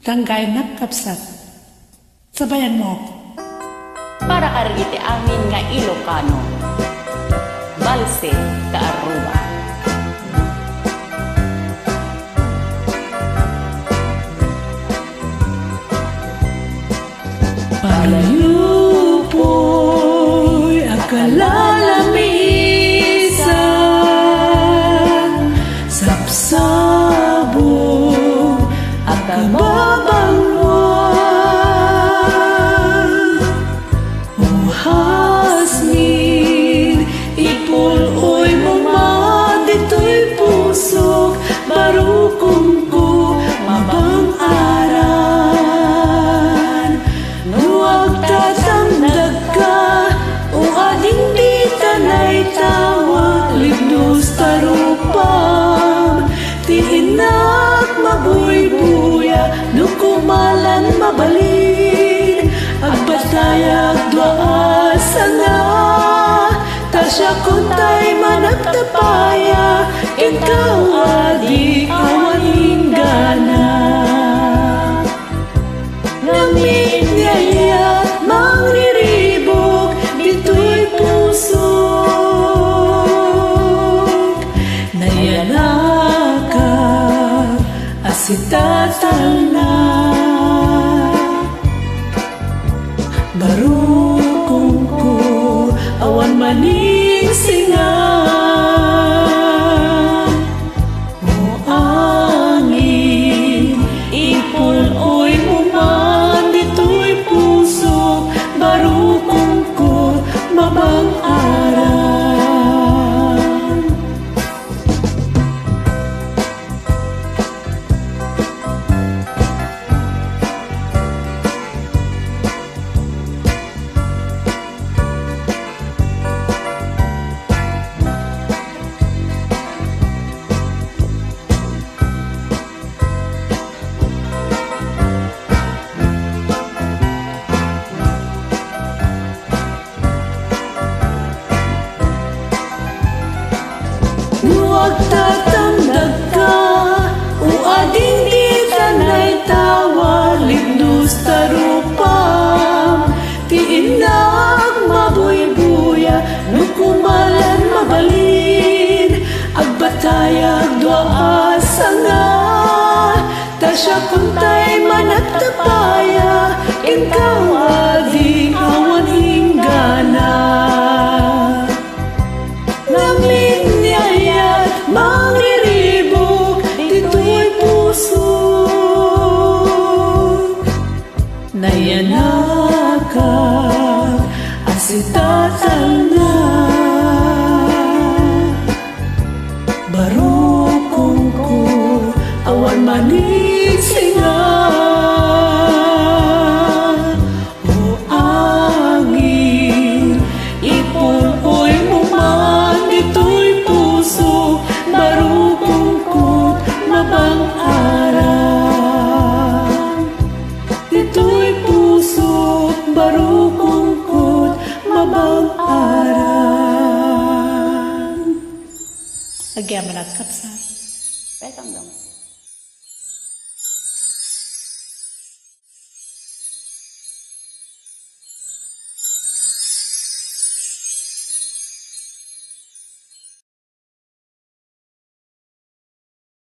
Tanggay nakapsat. Sabayan mo ako. Para arigiti amin nga Ilocano, Balse ka Aruba. Palayo po'y akalalamisan, sapsabog at kababangwan. Uhasmin, ipul-oy mama, dito'y pusok, barukong ko, mabang aran. Nuwag tatamdag ka, o ading di tanay tawa, libnos tarupam, tiinak mabuy-buya, nukumalan mabalin, agbatayag dwaasa nga, tasya kuntay managtapaya, ikaw adi awaning gana. Naminyayat mangriribok, dito'y pusok, nayanakap asitatal na. Barukong ko, awan maning singa, o angin, ipul-oy uman, dito'y pusok, barukong ko, mabang aran. Huwag tatamdag ka, o ading di tanay tawa, libnos tarupam, tiinag mabuy-buya, nukumalan mabalin, agbatayag dwaasa nga, tasya kuntay managtapaya, ikaw adi awan hinggana. Naminyayat mangriribok, dito'y pusok, nayanakap asitatal na. Barukong ko, awan maning singa, o angin, ipul-oy muman, dito'y pusok, barukong ko, mabang aran. Dito'y pusok, barukong ko, mabang aran. Agyaman at kapsat.